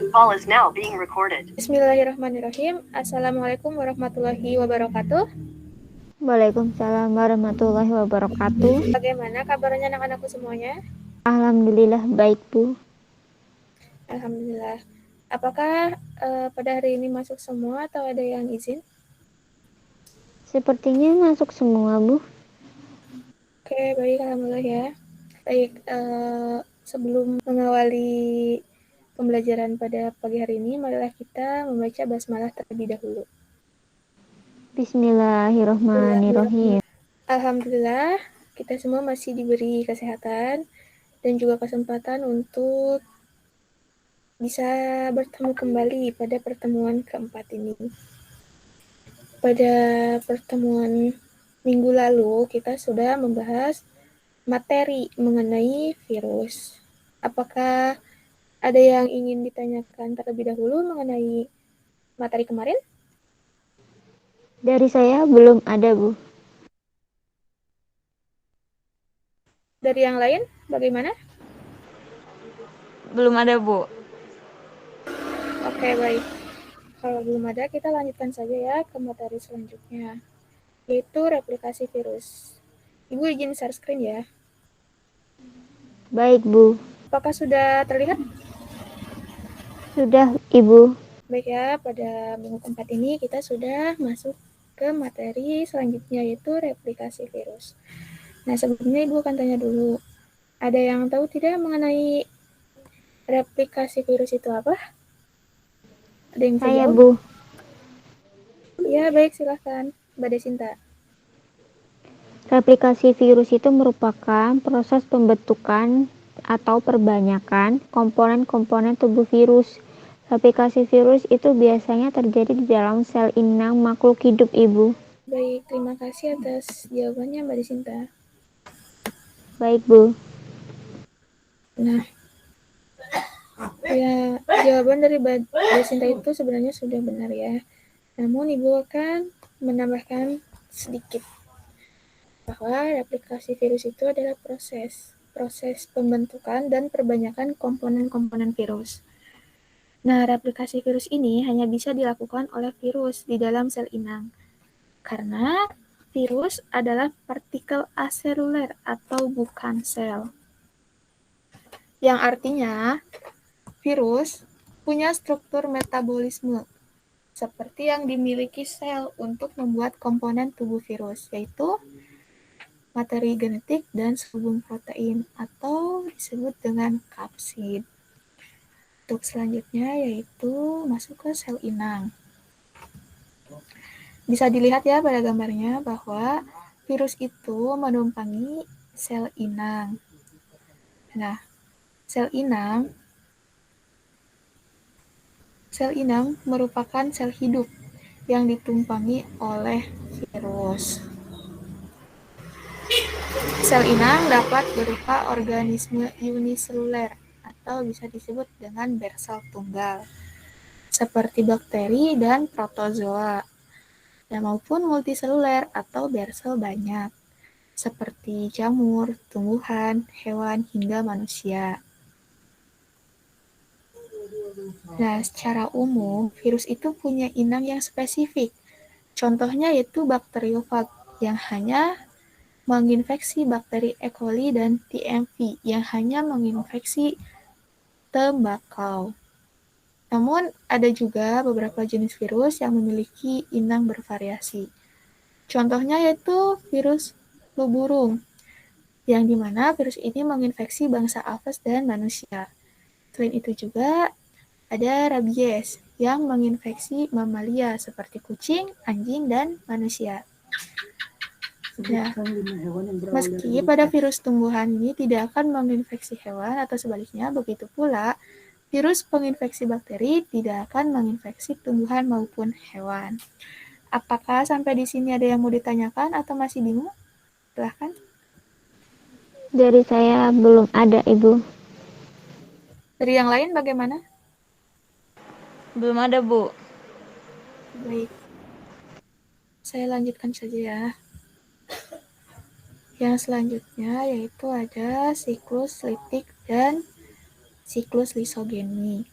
Call is now being recorded. Bismillahirrahmanirrahim. Assalamualaikum warahmatullahi wabarakatuh. Waalaikumsalam warahmatullahi wabarakatuh. Bagaimana kabarnya anak-anakku semuanya? Alhamdulillah baik, Bu. Alhamdulillah. Apakah pada hari ini masuk semua atau ada yang izin? Sepertinya masuk semua, Bu. Oke, baik, alhamdulillah ya. Baik, sebelum mengawali pembelajaran pada pagi hari ini, marilah kita membaca basmalah terlebih dahulu. Bismillahirrahmanirrahim. Alhamdulillah, kita semua masih diberi kesehatan dan juga kesempatan untuk bisa bertemu kembali pada pertemuan keempat ini. Pada pertemuan minggu lalu, kita sudah membahas materi mengenai virus. Apakah ada yang ingin ditanyakan terlebih dahulu mengenai materi kemarin? Dari saya belum ada, Bu. Dari yang lain, bagaimana? Belum ada, Bu. Oke, baik. Kalau belum ada, kita lanjutkan saja ya ke materi selanjutnya, yaitu replikasi virus. Ibu izin share screen ya. Baik, Bu. Apakah sudah terlihat? Sudah, Ibu. Baik ya, pada minggu keempat ini kita sudah masuk ke materi selanjutnya, yaitu replikasi virus. Nah, sebelumnya Ibu akan tanya dulu, ada yang tahu tidak mengenai replikasi virus itu apa? Ada yang bisa Saya, jawab? Bu. Ya, baik, silahkan. Mbak Desinta. Replikasi virus itu merupakan proses pembentukan atau perbanyakan komponen-komponen tubuh virus. Replikasi virus itu biasanya terjadi di dalam sel inang makhluk hidup, Ibu. Baik, terima kasih atas jawabannya Mbak Desinta. Baik, Bu. Nah, ya, jawaban dari Mbak Desinta itu sebenarnya sudah benar ya. Namun Ibu akan menambahkan sedikit bahwa replikasi virus itu adalah proses pembentukan dan perbanyakan komponen-komponen virus. Nah, replikasi virus ini hanya bisa dilakukan oleh virus di dalam sel inang. Karena virus adalah partikel aseluler atau bukan sel. Yang artinya, virus punya struktur metabolisme seperti yang dimiliki sel untuk membuat komponen tubuh virus, yaitu materi genetik dan subungan protein atau disebut dengan kapsid. Untuk selanjutnya yaitu masuk ke sel inang. Bisa dilihat ya pada gambarnya bahwa virus itu menumpangi sel inang. Nah, sel inang merupakan sel hidup yang ditumpangi oleh virus. Sel inang dapat berupa organisme uniseluler atau bisa disebut dengan bersel tunggal, seperti bakteri dan protozoa, dan maupun multiseluler atau bersel banyak, seperti jamur, tumbuhan, hewan, hingga manusia. Nah, secara umum, virus itu punya inang yang spesifik. Contohnya yaitu bakteriofag yang hanya menginfeksi bakteri E. coli dan TMV yang hanya menginfeksi tembakau. Namun, ada juga beberapa jenis virus yang memiliki inang bervariasi. Contohnya yaitu virus flu burung, yang dimana virus ini menginfeksi bangsa apes dan manusia. Selain itu juga ada rabies yang menginfeksi mamalia seperti kucing, anjing, dan manusia. Ya, meski pada virus tumbuhan ini tidak akan menginfeksi hewan atau sebaliknya, begitu pula virus penginfeksi bakteri tidak akan menginfeksi tumbuhan maupun hewan. Apakah sampai di sini ada yang mau ditanyakan atau masih bingung? Silahkan. Dari saya belum ada, Ibu. Dari yang lain bagaimana? Belum ada, Bu. Baik. Saya lanjutkan saja ya. Yang selanjutnya yaitu ada siklus litik dan siklus lisogeni.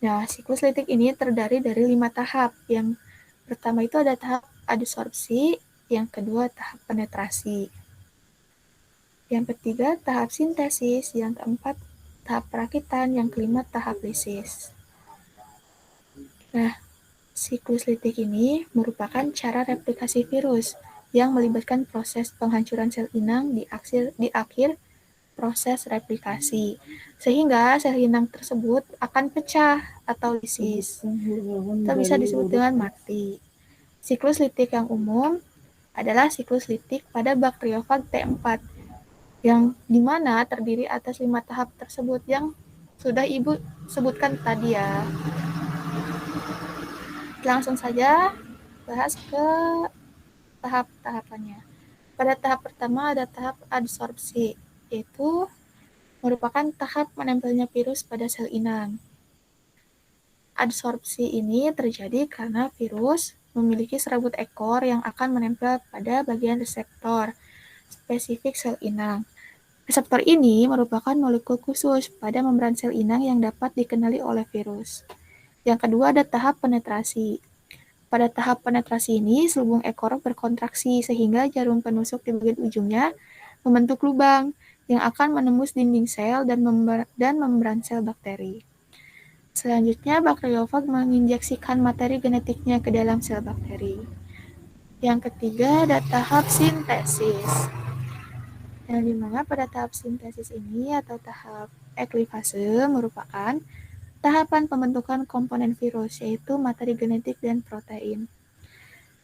Nah, siklus litik ini terdiri dari 5 tahap. Yang pertama itu ada tahap adsorpsi, yang kedua tahap penetrasi, yang ketiga tahap sintesis, yang keempat tahap perakitan, yang kelima tahap lisis. Nah, siklus litik ini merupakan cara replikasi virus yang melibatkan proses penghancuran sel inang di akhir proses replikasi, sehingga sel inang tersebut akan pecah atau lisis, atau bisa disebut dengan mati. Siklus litik yang umum adalah siklus litik pada bakteriofag T4, yang dimana terdiri atas 5 tahap tersebut yang sudah Ibu sebutkan tadi ya. Langsung saja bahas ke tahap-tahapannya. Pada tahap pertama ada tahap adsorpsi, yaitu merupakan tahap menempelnya virus pada sel inang. Adsorpsi ini terjadi karena virus memiliki serabut ekor yang akan menempel pada bagian reseptor spesifik sel inang. Reseptor ini merupakan molekul khusus pada membran sel inang yang dapat dikenali oleh virus. Yang kedua ada tahap penetrasi. Pada tahap penetrasi ini, selubung ekor berkontraksi sehingga jarum penusuk di bagian ujungnya membentuk lubang yang akan menembus dinding sel dan membran sel bakteri. Selanjutnya, bakteriofag menginjeksikan materi genetiknya ke dalam sel bakteri. Yang ketiga ada tahap sintesis. Yang dimana pada tahap sintesis ini atau tahap eklivase merupakan tahapan pembentukan komponen virus, yaitu materi genetik dan protein.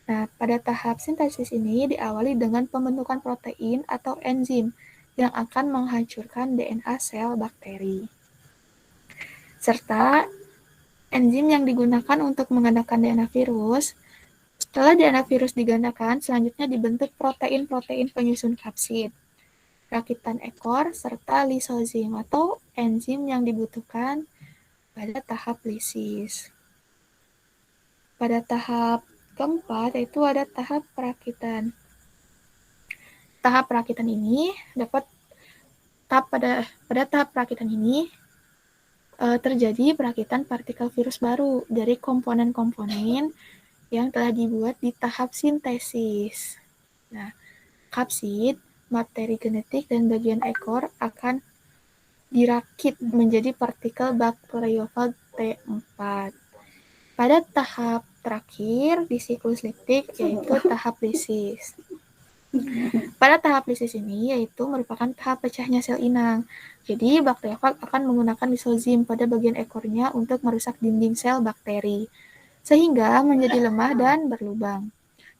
Nah, pada tahap sintesis ini diawali dengan pembentukan protein atau enzim yang akan menghancurkan DNA sel bakteri. Serta enzim yang digunakan untuk menggandakan DNA virus. Setelah DNA virus digandakan, selanjutnya dibentuk protein-protein penyusun kapsid, rakitan ekor, serta lisozim atau enzim yang dibutuhkan pada tahap lisis. Pada tahap keempat yaitu ada tahap perakitan. Tahap perakitan ini pada tahap perakitan ini terjadi perakitan partikel virus baru dari komponen-komponen yang telah dibuat di tahap sintesis. Nah, kapsid, materi genetik, dan bagian ekor akan dirakit menjadi partikel bakteriofag T4. Pada tahap terakhir di siklus litik yaitu tahap lisis. Pada tahap lisis ini yaitu merupakan tahap pecahnya sel inang. Jadi bakteriofag akan menggunakan lisozim pada bagian ekornya untuk merusak dinding sel bakteri, sehingga menjadi lemah dan berlubang.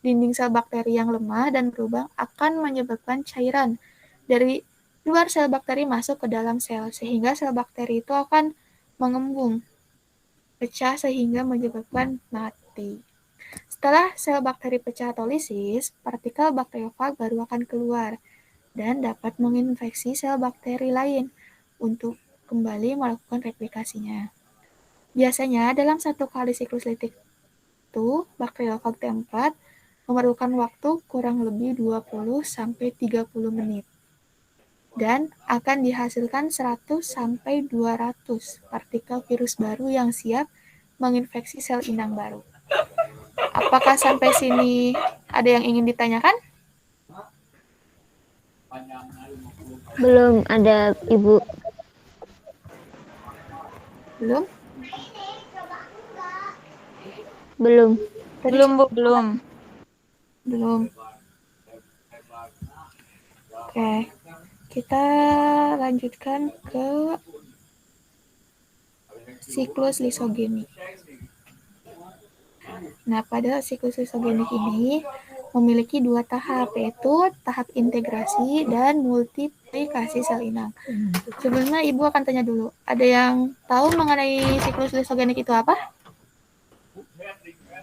Dinding sel bakteri yang lemah dan berlubang akan menyebabkan cairan dari luar sel bakteri masuk ke dalam sel, sehingga sel bakteri itu akan mengembung, pecah sehingga menyebabkan mati. Setelah sel bakteri pecah atau lisis, partikel bakteriofag baru akan keluar dan dapat menginfeksi sel bakteri lain untuk kembali melakukan replikasinya. Biasanya dalam satu kali siklus litik itu, bakteriofag T4 memerlukan waktu kurang lebih 20-30 menit dan akan dihasilkan 100-200 partikel virus baru yang siap menginfeksi sel inang baru. Apakah sampai sini ada yang ingin ditanyakan? Belum ada, Ibu. Belum? Belum. Belum, Bu, belum. Belum. Oke, kita lanjutkan ke siklus lisogenik. Nah, pada siklus lisogenik ini memiliki 2 tahap, yaitu tahap integrasi dan multiplikasi sel inang. Sebelumnya Ibu akan tanya dulu, ada yang tahu mengenai siklus lisogenik itu apa?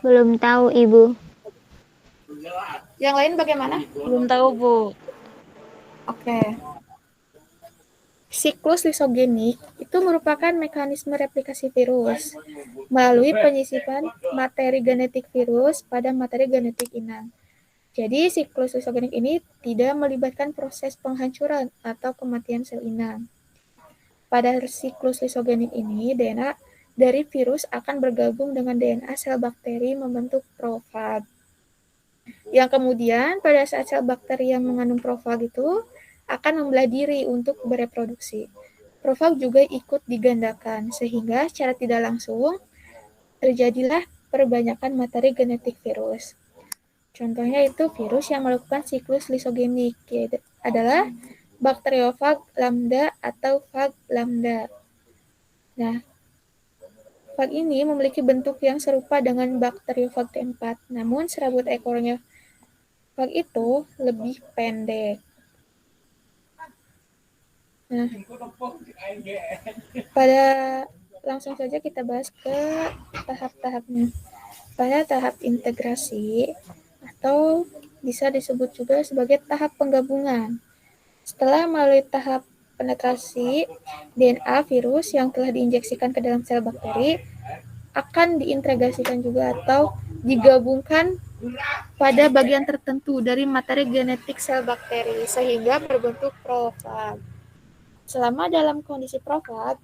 Belum tahu, Ibu. Yang lain bagaimana? Belum tahu, Bu. Oke. Siklus lisogenik itu merupakan mekanisme replikasi virus melalui penyisipan materi genetik virus pada materi genetik inang. Jadi, siklus lisogenik ini tidak melibatkan proses penghancuran atau kematian sel inang. Pada siklus lisogenik ini, DNA dari virus akan bergabung dengan DNA sel bakteri membentuk profag. Yang kemudian pada saat sel bakteri yang mengandung profag itu akan membelah diri untuk bereproduksi. Profag juga ikut digandakan, sehingga secara tidak langsung terjadilah perbanyakan materi genetik virus. Contohnya itu virus yang melakukan siklus lisogenik, yaitu adalah bakteriofag lambda atau fag lambda. Nah, fag ini memiliki bentuk yang serupa dengan bakteriofag T4, namun serabut ekornya fag itu lebih pendek. Nah, langsung saja kita bahas ke tahap-tahapnya. Pada tahap integrasi atau bisa disebut juga sebagai tahap penggabungan. Setelah melalui tahap penetrasi, DNA virus yang telah diinjeksikan ke dalam sel bakteri akan diintegrasikan juga atau digabungkan pada bagian tertentu dari materi genetik sel bakteri sehingga berbentuk profag. Selama dalam kondisi profag,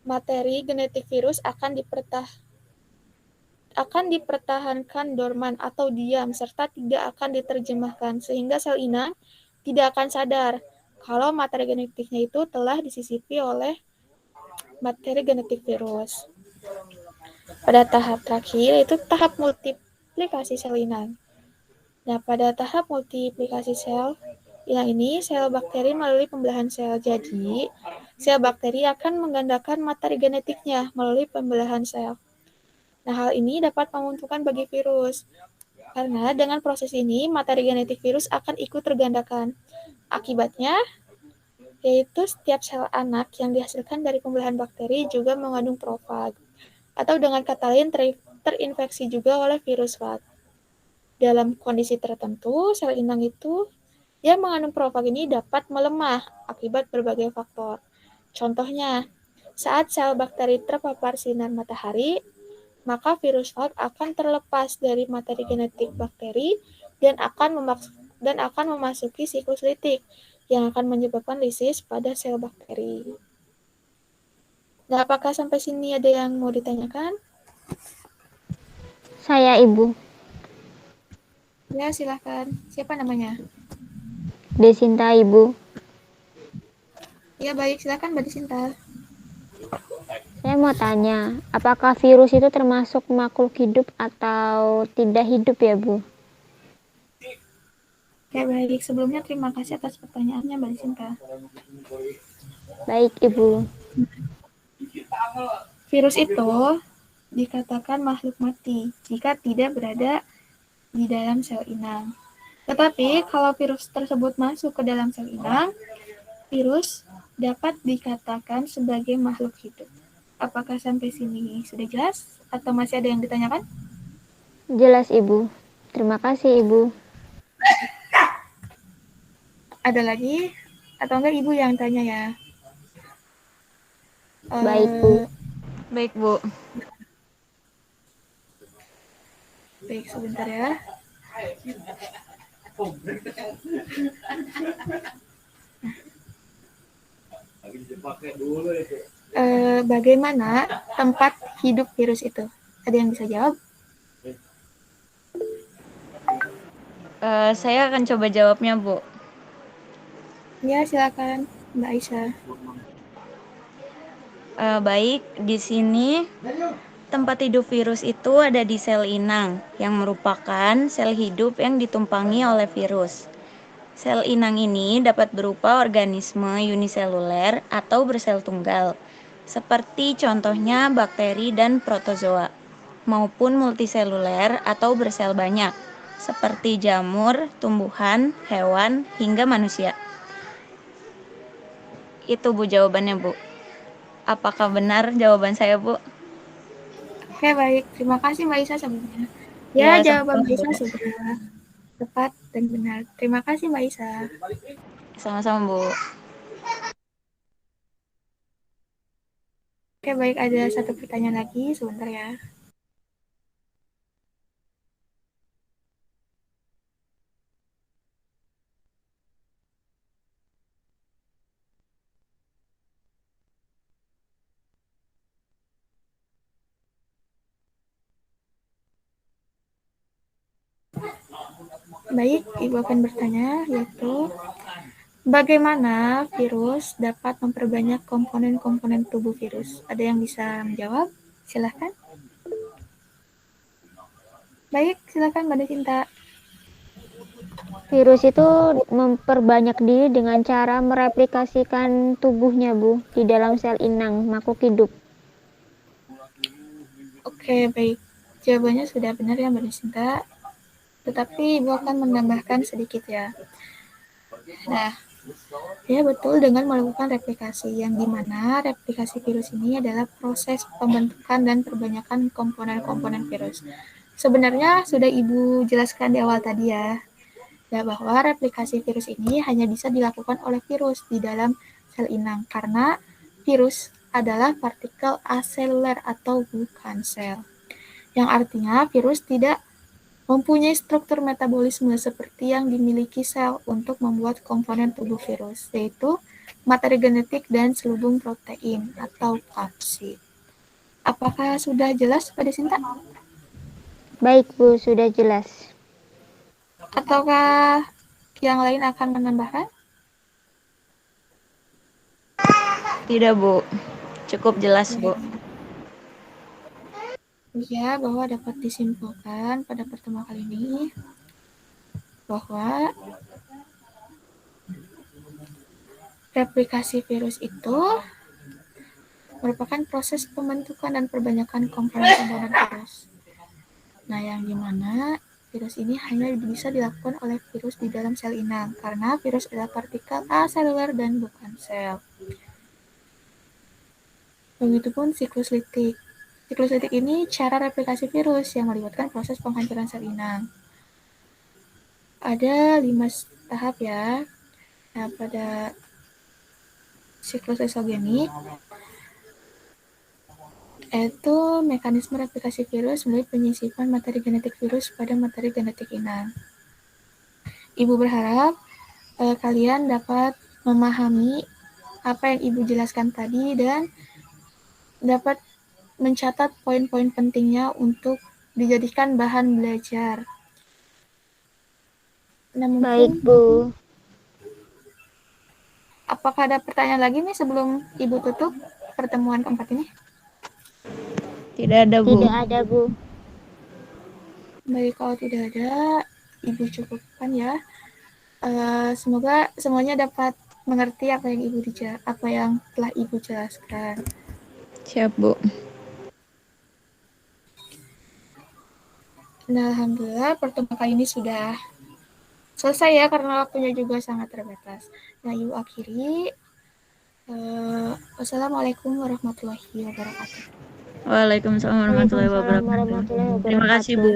materi genetik virus akan dipertahankan dorman atau diam serta tidak akan diterjemahkan sehingga sel inang tidak akan sadar kalau materi genetiknya itu telah disisipi oleh materi genetik virus. Pada tahap terakhir yaitu tahap multiplikasi sel inang. Nah, pada tahap multiplikasi sel inang ini sel bakteri melalui pembelahan sel. Jadi, sel bakteri akan menggandakan materi genetiknya melalui pembelahan sel. Nah, hal ini dapat menguntungkan bagi virus. Karena dengan proses ini, materi genetik virus akan ikut tergandakan. Akibatnya, yaitu setiap sel anak yang dihasilkan dari pembelahan bakteri juga mengandung profag. Atau dengan kata lain, terinfeksi juga oleh virus fag. Dalam kondisi tertentu, sel inang itu yang mengandung profag ini dapat melemah akibat berbagai faktor. Contohnya, saat sel bakteri terpapar sinar matahari, maka virus fag akan terlepas dari materi genetik bakteri dan akan memasuki siklus litik yang akan menyebabkan lisis pada sel bakteri. Nah, apakah sampai sini ada yang mau ditanyakan? Saya, Ibu. Ya, silahkan. Siapa namanya? Desinta, Ibu. Ya, baik. Silahkan, Mbak Desinta. Saya mau tanya, apakah virus itu termasuk makhluk hidup atau tidak hidup ya, Bu? Ya, baik. Sebelumnya terima kasih atas pertanyaannya, Mbak Desinta. Baik, Ibu. Virus itu dikatakan makhluk mati jika tidak berada di dalam sel inang. Tetapi kalau virus tersebut masuk ke dalam sel inang, virus dapat dikatakan sebagai makhluk hidup. Apakah sampai sini sudah jelas atau masih ada yang ditanyakan? Jelas, Ibu. Terima kasih, Ibu. Ada lagi? Atau enggak Ibu yang tanya ya? Baik, Bu. Baik, Bu. Baik, sebentar ya. Bagaimana tempat hidup virus itu? Ada yang bisa jawab? Saya akan coba jawabnya, Bu. Ya, silakan Mbak Aisyah. Baik, di sini tempat hidup virus itu ada di sel inang, yang merupakan sel hidup yang ditumpangi oleh virus. Sel inang ini dapat berupa organisme uniseluler atau bersel tunggal, seperti contohnya bakteri dan protozoa, maupun multiseluler atau bersel banyak, seperti jamur, tumbuhan, hewan, hingga manusia. Itu, Bu, jawabannya, Bu. Apakah benar jawaban saya, Bu? Oke, baik. Terima kasih Mbak Aisyah sebelumnya. Ya, Ya, jawaban sama-sama, Mbak Aisyah Bu. sudah tepat dan benar. Terima kasih Mbak Aisyah. Sama-sama, Bu. Oke, baik. Ada satu pertanyaan lagi. Sebentar ya. Baik, Ibu akan bertanya, yaitu bagaimana virus dapat memperbanyak komponen-komponen tubuh virus? Ada yang bisa menjawab? Silahkan. Baik, silahkan Mbak Desinta. Virus itu memperbanyak diri dengan cara mereplikasikan tubuhnya, Bu, di dalam sel inang makhluk hidup. Oke, baik. Jawabannya sudah benar ya Mbak Desinta. Tetapi Ibu akan menambahkan sedikit ya. Nah, ya betul dengan melakukan replikasi, yang dimana replikasi virus ini adalah proses pembentukan dan perbanyakan komponen-komponen virus. Sebenarnya sudah Ibu jelaskan di awal tadi ya, bahwa replikasi virus ini hanya bisa dilakukan oleh virus di dalam sel inang, karena virus adalah partikel aseluler atau bukan sel. Yang artinya virus tidak mempunyai struktur metabolisme seperti yang dimiliki sel untuk membuat komponen tubuh virus, yaitu materi genetik dan selubung protein atau kapsid. Apakah sudah jelas pada Sinta? Baik, Bu, sudah jelas. Ataukah yang lain akan menambahkan? Tidak, Bu. Cukup jelas, Bu. Ya, bahwa dapat disimpulkan pada pertemuan kali ini bahwa replikasi virus itu merupakan proses pembentukan dan perbanyakan komponen-komponen virus. Nah, yang dimana virus ini hanya bisa dilakukan oleh virus di dalam sel inang, karena virus adalah partikel aseluler dan bukan sel. Begitupun siklus litik. Siklus litik ini cara replikasi virus yang melibatkan proses penghancuran sel inang. Ada 5 tahap ya. Nah, pada siklus isogenik, yaitu mekanisme replikasi virus melalui penyisipan materi genetik virus pada materi genetik inang. Ibu berharap kalian dapat memahami apa yang Ibu jelaskan tadi dan dapat mencatat poin-poin pentingnya untuk dijadikan bahan belajar. Nah, Baik, Bu. Apakah ada pertanyaan lagi nih sebelum Ibu tutup pertemuan keempat ini? Tidak ada, Bu. Tidak ada, Bu. Baik, kalau tidak ada, Ibu cukupkan ya. Semoga semuanya dapat mengerti apa yang telah Ibu jelaskan. Siap, Bu. Nah, alhamdulillah pertemuan kali ini sudah selesai ya, karena waktunya juga sangat terbatas. Nah, Ibu akhiri. Wassalamualaikum warahmatullahi wabarakatuh. Waalaikumsalam warahmatullahi Waalaikumsalam wabarakatuh. warahmatullahi Terima kasih, Bu.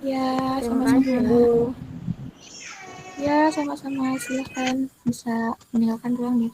Ya, Terima sama-sama. kasih, Bu. Ya, sama-sama. Silakan bisa meninggalkan ruang nih.